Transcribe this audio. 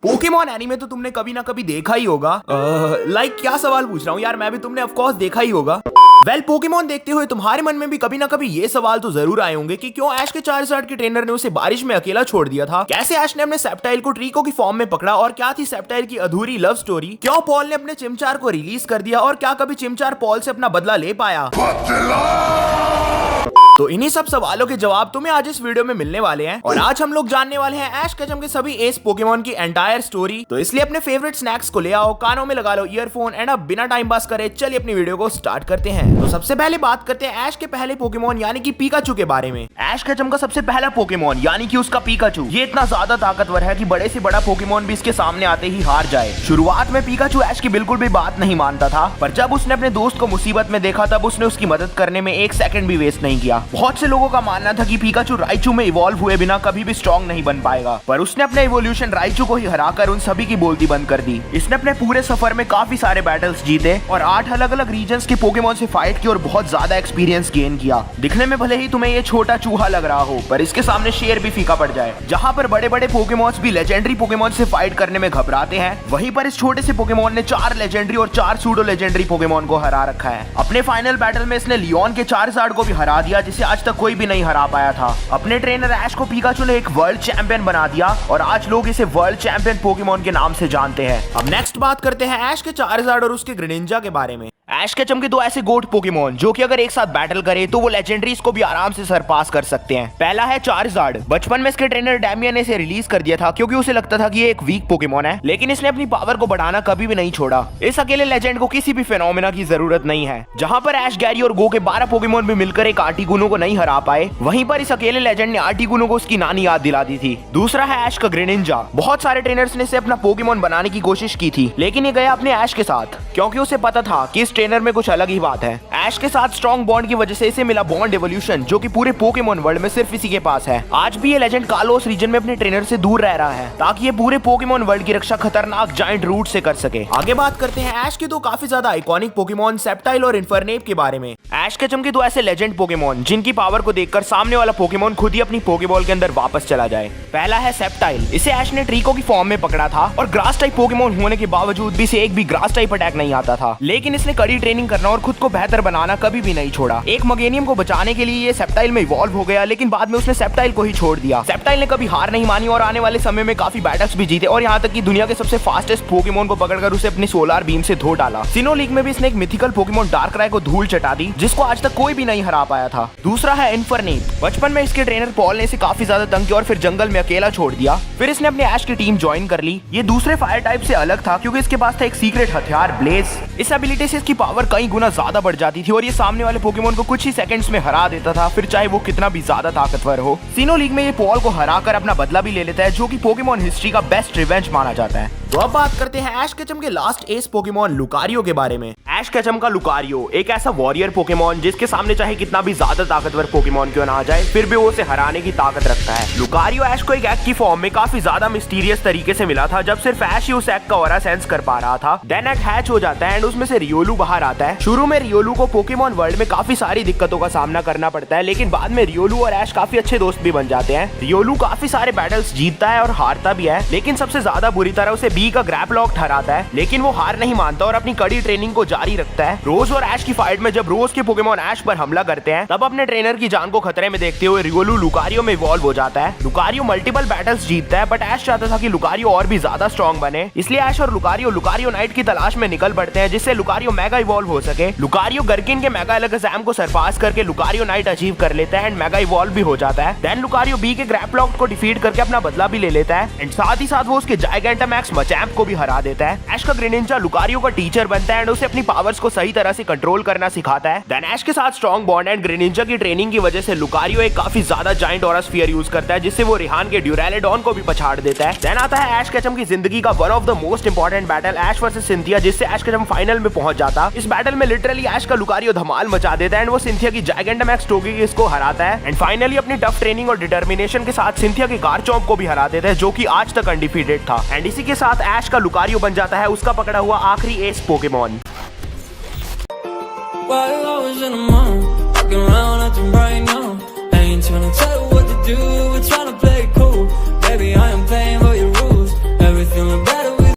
Pokemon anime तो तुमने कभी ना कभी देखा ही होगा। लाइक क्या सवाल पूछ रहा हूँ यार, मैं भी, तुमने ऑफ कोर्स देखा ही होगा। वेल, पोकेमॉन देखते हुए तुम्हारे मन में भी कभी ना कभी ये सवाल तो जरूर आए होंगे कि क्यों ऐश के चार्जर्ड के ट्रेनर ने उसे बारिश में अकेला छोड़ दिया था, कैसे ऐश ने अपने सेप्टाइल को ट्रीको की फॉर्म में पकड़ा, और क्या थी सेप्टाइल की अधूरी लव स्टोरी, क्यों पॉल ने अपने चिमचार को रिलीज कर दिया, और क्या कभी चिमचार पॉल से अपना बदला ले पाया। तो इन्हीं सब सवालों के जवाब तुम्हें आज इस वीडियो में मिलने वाले हैं, और आज हम लोग जानने वाले हैं ऐश केचम के सभी एस पोकेमॉन की एंटायर स्टोरी। तो इसलिए अपने फेवरेट स्नैक्स को ले आओ, कानों में लगा लो ईयरफोन, एंड अब बिना टाइम पास करे चलिए अपनी वीडियो को स्टार्ट करते हैं। तो सबसे पहले बात करते हैं ऐश के पहले पोकेमॉन यानी कि पिकाचू के बारे में। ऐश केचम का सबसे पहला पोकेमॉन यानी कि उसका पिकाचू, ये इतना ज्यादा ताकतवर है कि बड़े से बड़ा पोकेमॉन भी इसके सामने आते ही हार जाए। शुरुआत में पिकाचू ऐश की बिल्कुल भी बात नहीं मानता था, पर जब उसने अपने दोस्त को मुसीबत में देखा तब उसने उसकी मदद करने में एक सेकंड भी वेस्ट नहीं किया। बहुत से लोगों का मानना था कि पिकाचू राइचू में इवॉल्व हुए बिना कभी भी स्ट्रॉन्ग नहीं बन पाएगा, पर उसने अपना इवोल्यूशन राइचू को ही हराकर उन सभी की बोलती बंद कर दी। इसने अपने पूरे सफर में काफी सारे बैटल्स जीते और 8 अलग अलग रीजन्स के पोकेमॉन से फाइट की और बहुत ज्यादा एक्सपीरियंस गेन किया। दिखने में भले ही तुम्हें ये छोटा चूहा लग रहा हो, पर इसके सामने शेर भी फीका पड़ जाए। जहाँ पर बड़े बड़े पोकेमॉन्स भी लेजेंडरी पोकेमॉन से फाइट करने में घबराते हैं, वहीं पर इस छोटे से पोकेमॉन ने 4 लेजेंडरी और 4 सूडो लेजेंडरी पोकेमॉन को हरा रखा है। अपने फाइनल बैटल में इसने लियोन के चार्जार्ड को भी हरा दिया, जिसे आज तक कोई भी नहीं हरा पाया था। अपने ट्रेनर ऐश को पिकाचू ने एक वर्ल्ड चैंपियन बना दिया और आज लोग इसे वर्ल्ड चैंपियन पोकेमॉन के नाम से जानते हैं। अब नेक्स्ट बात करते हैं ऐश के चार्जार्ड और उसके ग्रेनिंजा के बारे में। ऐश केचम के 2 ऐसे गोट पोकेमॉन जो कि अगर एक साथ बैटल करे तो वो लेजेंडरीज को भी आराम से सरपास कर सकते हैं। पहला है चार्जार्ड। बचपन में इसके ट्रेनर डैमियन ने इसे रिलीज कर दिया था क्योंकि उसे लगता था कि ये एक वीक पोकेमॉन है, लेकिन इसने अपनी पावर को बढ़ाना कभी भी नहीं छोड़ा। इस अकेले लेजेंड को किसी भी फेनोमेना की जरूरत नहीं है। जहां पर ऐश, गैरी और गो के 12 पोकेमॉन भी मिलकर एक आर्टिकुनो को नहीं हरा पाए, वहीं पर इस अकेले लेजेंड ने आर्टिकुनो को उसकी नानी याद दिला दी थी। दूसरा है ऐश का ग्रेनिंजा। बहुत सारे ट्रेनर्स ने इसे अपना पोकेमॉन बनाने की कोशिश की थी, लेकिन ये गया अपने ऐश के साथ क्योंकि उसे पता था कि इस ट्रेनर में कुछ अलग ही बात है। ऐश के साथ स्ट्रॉन्ग बॉन्ड की वजह से इसे मिला बॉन्ड एवोल्यूशन, जो कि पूरे पोकेमॉन वर्ल्ड में सिर्फ इसी के पास है। आज भी ये लेजेंड कालोस रीजन में अपने ट्रेनर से दूर रह रहा है ताकि ये पूरे पोकेमॉन वर्ल्ड की रक्षा खतरनाक जायंट रूट से कर सके। आगे बात करते हैं ऐश के 2 काफी ज्यादा आइकॉनिक पोकेमॉन सेप्टाइल और इन्फरनेप के बारे में। ऐश केचम के 2 ऐसे लेजेंड पोकेमॉन जिनकी पावर को देखकर सामने वाला पोकेमॉन खुद ही अपनी पोकेबॉल के अंदर वापस चला जाए। पहला है सेप्टाइल। इसे ऐश ने ट्रीको की फॉर्म में पकड़ा था और ग्रास टाइप पोकेमॉन होने के बावजूद भी इसे एक भी ग्रास टाइप अटैक नहीं आता था, लेकिन इसने कड़ी ट्रेनिंग करना और खुद को बेहतर बनाना कभी भी नहीं छोड़ा। एक मगेनियम को बचाने के लिए ये सेप्टाइल में इवॉल्व हो गया, लेकिन बाद में उसने सेप्टाइल को ही छोड़ दिया। सेप्टाइल ने कभी हार नहीं मानी और आने वाले समय में काफी बैटल्स भी जीते और यहाँ तक कि दुनिया के सबसे फास्टेस्ट पोकेमॉन को पकड़कर उसे अपने सोलार बीम से धो डाला। सिनो लीग में भी इसने एक मिथिकल पोकेमॉन डार्कराय को धूल चटा दी, जिसको आज तक कोई भी नहीं हरा पाया था। दूसरा है इन्फरनेप। बचपन में इसके ट्रेनर पॉल ने इसे काफी ज्यादा तंग किया और फिर जंगल में अकेला छोड़ दिया। फिर इसने अपने ऐश की टीम ज्वाइन कर ली। ये दूसरे फायर टाइप से अलग था क्योंकि इसके पास था एक सीक्रेट हथियार ब्लेज। इस एबिलिटी से इसकी पावर कई गुना ज्यादा बढ़ जाती थी और ये सामने वाले पोकेमॉन को कुछ ही सेकंड्स में हरा देता था, फिर चाहे वो कितना भी ज्यादा ताकतवर हो। सिनो लीग में ये पॉल को हराकर अपना बदला भी ले लेता है, जो कि पोकेमॉन हिस्ट्री का बेस्ट रिवेंज माना जाता है। तो अब बात करते हैं ऐश केचम के लास्ट एस पोकेमॉन लुकारियो के बारे में। ऐश केचम का लुकारियो एक ऐसा वॉरियर पोकेमॉन जिसके सामने चाहे कितना भी ज्यादा ताकतवर पोकेमॉन क्यों ना आ जाए, फिर भी वो उसे हराने की ताकत रखता है। लुकारियो ऐश को एक एग की फॉर्म में काफी ज्यादा मिस्टीरियस तरीके से मिला था, जब सिर्फ ऐश ही उस एग का ऑरा सेंस कर पा रहा था। देन एग हैच हो जाता है एंड उसमें से रियोलू बाहर आता है। शुरू में रियोलू को पोकेमॉन वर्ल्ड में काफी सारी दिक्कतों का सामना करना पड़ता है, लेकिन बाद में रियोलू और ऐश काफी अच्छे दोस्त भी बन जाते हैं। रियोलू काफी सारे बैटल्स जीतता है और हारता भी है, लेकिन सबसे ज्यादा बुरी तरह उसे बी का ग्रैप लॉक हराता है, लेकिन वो हार नहीं मानता और अपनी कड़ी ट्रेनिंग को जारी रखता है। रोज और ऐश की फाइट में जब रोज के पोकेमॉन ऐश पर हमला करते हैं, तब अपने ट्रेनर की जान को खतरे में देखते हुए रियोलू लुकारियो में इवॉल्व हो जाता है। लुकारियो मल्टीपल बैटल्स जीतता है, बट ऐश चाहता था कि लुकारियो और भी ज्यादा स्ट्रॉन्ग बने, इसलिए ऐश और लुकारियो नाइट की तलाश में निकल पड़ते हैं, जिससे लुकारियो मेगा इवॉल्व हो सके। लुकारियो गर्किन के मेगा अलगजाम को सरपास करके लुकारियो नाइट अचीव कर लेता है एंड मेगा इवॉल्व भी हो जाता है। देन लुकारियो बी के ग्रैप लॉक को डिफीट करके अपना बदला भी ले लेता है एंड साथ ही साथ वो उसके जाइगेंटामैक्स मचैम्प को भी हरा देता है। ऐश का ग्रेनिंजा लुकारियो का टीचर बनता है एंड उसे अपनी पावर्स को सही तरह से कंट्रोल करना सिखाता है। देन ऐश के साथ स्ट्रॉन्ग बॉन्ड एंड ग्रेनिंजा की ट्रेनिंग की वजह से लुकारियो एक काफी ज्यादा जायंट ऑरा स्फीयर यूज करता है, जिससे वो रिहान के ड्यूरेलिडॉन को भी पछाड़ देता है। देन आता है ऐश केचम की जिंदगी का one of the most important battle, Ash versus Cynthia, जिससे ऐश केचम फाइनल में पहुंच जाता। इस बैटल में लिटरली ऐश का लुकारियो धमाल मचा देता है एंड वो सिंथिया की जाइगेंटामैक्स टोगेकिस को हराता है एंड फाइनली अपनी टफ ट्रेनिंग और डिटर्मिनेशन के साथ सिंथिया के गार्चॉम्प को भी हरा देता है, जो कि आज तक अनडिफीटेड था। एंड इसी के साथ ऐश का लुकारियो बन जाता है उसका पकड़ा हुआ आखिरी S Pokemon. While I was in the mall, walking around acting right now. I ain't tryna tell you what to do, we're tryna play